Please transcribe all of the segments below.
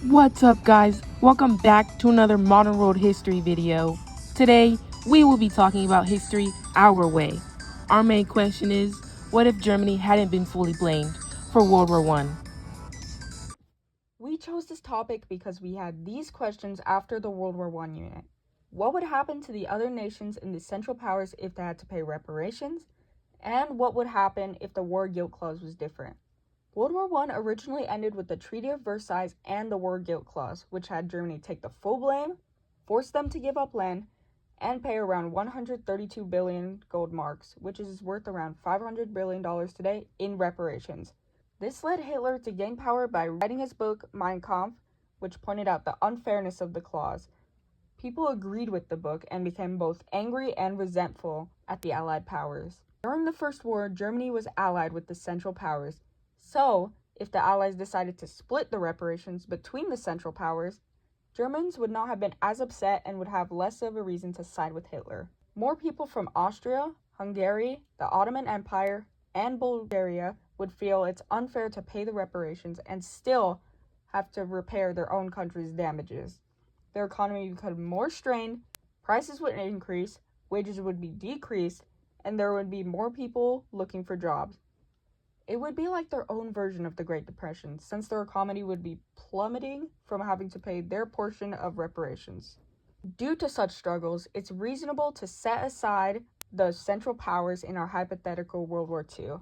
What's up, guys? Welcome back to another Modern World History video. Today, we will be talking about history our way. Our main question is, what if Germany hadn't been fully blamed for World War I? We chose this topic because we had these questions after the World War I unit. What would happen to the other nations in the Central Powers if they had to pay reparations? And what would happen if the war guilt clause was different? World War I originally ended with the Treaty of Versailles and the war guilt clause, which had Germany take the full blame, force them to give up land, and pay around 132 billion gold marks, which is worth around $500 billion today, in reparations. This led Hitler to gain power by writing his book Mein Kampf, which pointed out the unfairness of the clause. People agreed with the book and became both angry and resentful at the Allied powers. During the First War, Germany was allied with the Central Powers. So, if the Allies decided to split the reparations between the Central Powers, Germans would not have been as upset and would have less of a reason to side with Hitler. More people from Austria, Hungary, the Ottoman Empire, and Bulgaria would feel it's unfair to pay the reparations and still have to repair their own country's damages. Their economy would become more strained, prices would increase, wages would be decreased, and there would be more people looking for jobs. It would be like their own version of the Great Depression, since their economy would be plummeting from having to pay their portion of reparations. Due to such struggles, it's reasonable to set aside the Central Powers in our hypothetical World War II.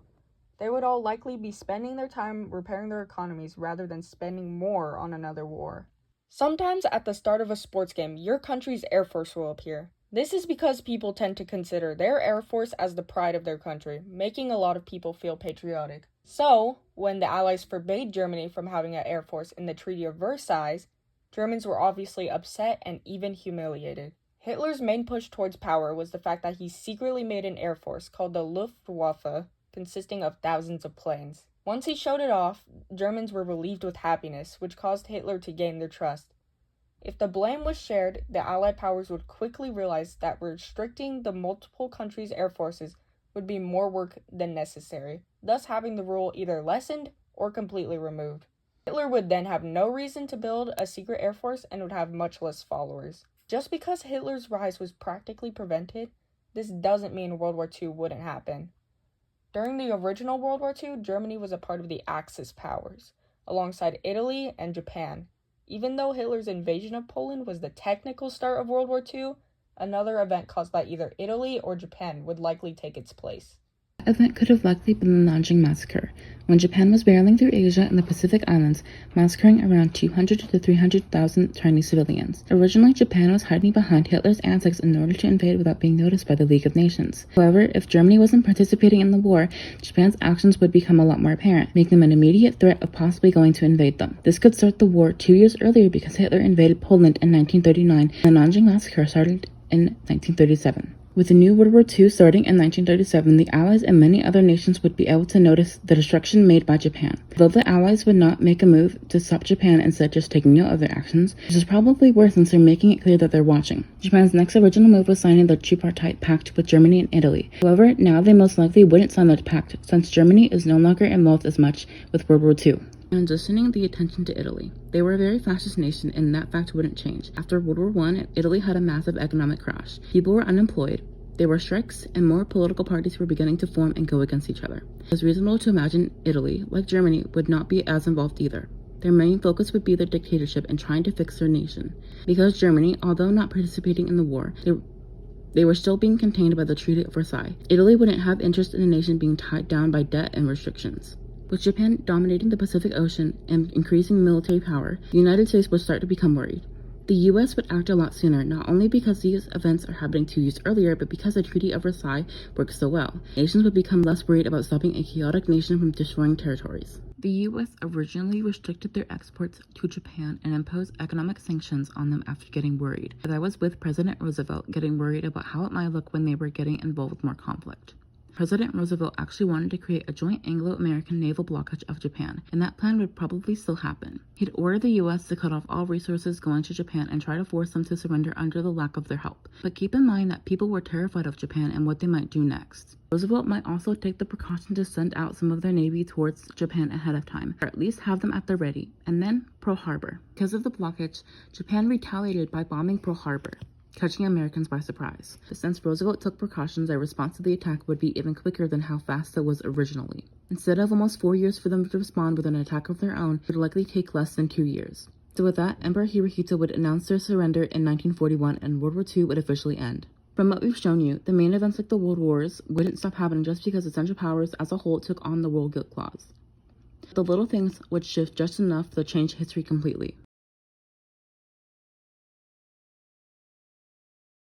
They would all likely be spending their time repairing their economies rather than spending more on another war. Sometimes at the start of a sports game, your country's Air Force will appear. This is because people tend to consider their Air Force as the pride of their country, making a lot of people feel patriotic. So, when the Allies forbade Germany from having an Air Force in the Treaty of Versailles, Germans were obviously upset and even humiliated. Hitler's main push towards power was the fact that he secretly made an Air Force called the Luftwaffe, consisting of thousands of planes. Once he showed it off, Germans were relieved with happiness, which caused Hitler to gain their trust. If the blame was shared, the Allied powers would quickly realize that restricting the multiple countries' air forces would be more work than necessary, thus having the rule either lessened or completely removed. Hitler would then have no reason to build a secret air force and would have much less followers. Just because Hitler's rise was practically prevented, this doesn't mean World War II wouldn't happen. During the original World War II, Germany was a part of the Axis powers, alongside Italy and Japan. Even though Hitler's invasion of Poland was the technical start of World War II, another event caused by either Italy or Japan would likely take its place. That event could have likely been the Nanjing Massacre, when Japan was barreling through Asia and the Pacific Islands, massacring around 200 to 300,000 Chinese civilians. Originally, Japan was hiding behind Hitler's antics in order to invade without being noticed by the League of Nations. However, if Germany wasn't participating in the war, Japan's actions would become a lot more apparent, making them an immediate threat of possibly going to invade them. This could start the war 2 years earlier because Hitler invaded Poland in 1939, and the Nanjing Massacre started in 1937. With the new World War II starting in 1937, the Allies and many other nations would be able to notice the destruction made by Japan. Though the Allies would not make a move to stop Japan, instead just taking note of their actions, which is probably worse since they're making it clear that they're watching. Japan's next original move was signing the tripartite pact with Germany and Italy. However, now they most likely wouldn't sign that pact, since Germany is no longer involved as much with World War II. Transitioning the attention to Italy. They were a very fascist nation, and that fact wouldn't change. After World War I, Italy had a massive economic crash. People were unemployed, there were strikes, and more political parties were beginning to form and go against each other. It was reasonable to imagine Italy, like Germany, would not be as involved either. Their main focus would be their dictatorship and trying to fix their nation. Because Germany, although not participating in the war, they were still being contained by the Treaty of Versailles. Italy wouldn't have interest in a nation being tied down by debt and restrictions. With Japan dominating the Pacific Ocean and increasing military power, the United States would start to become worried. The US would act a lot sooner, not only because these events are happening 2 years earlier, but because the Treaty of Versailles works so well. Nations would become less worried about stopping a chaotic nation from destroying territories. The US originally restricted their exports to Japan and imposed economic sanctions on them after getting worried. That was with President Roosevelt getting worried about how it might look when they were getting involved with more conflict. President Roosevelt actually wanted to create a joint Anglo-American naval blockage of Japan, and that plan would probably still happen. He'd order the U.S. to cut off all resources going to Japan and try to force them to surrender under the lack of their help. But keep in mind that people were terrified of Japan and what they might do next. Roosevelt might also take the precaution to send out some of their navy towards Japan ahead of time, or at least have them at the ready. And then, Pearl Harbor. Because of the blockage, Japan retaliated by bombing Pearl Harbor, catching Americans by surprise. But since Roosevelt took precautions, their response to the attack would be even quicker than how fast it was originally. Instead of almost 4 years for them to respond with an attack of their own, it would likely take less than 2 years. So with that, Emperor Hirohito would announce their surrender in 1941 and World War II would officially end. From what we've shown you, the main events like the World Wars wouldn't stop happening just because the Central Powers as a whole took on the World Guilt Clause. The little things would shift just enough to change history completely.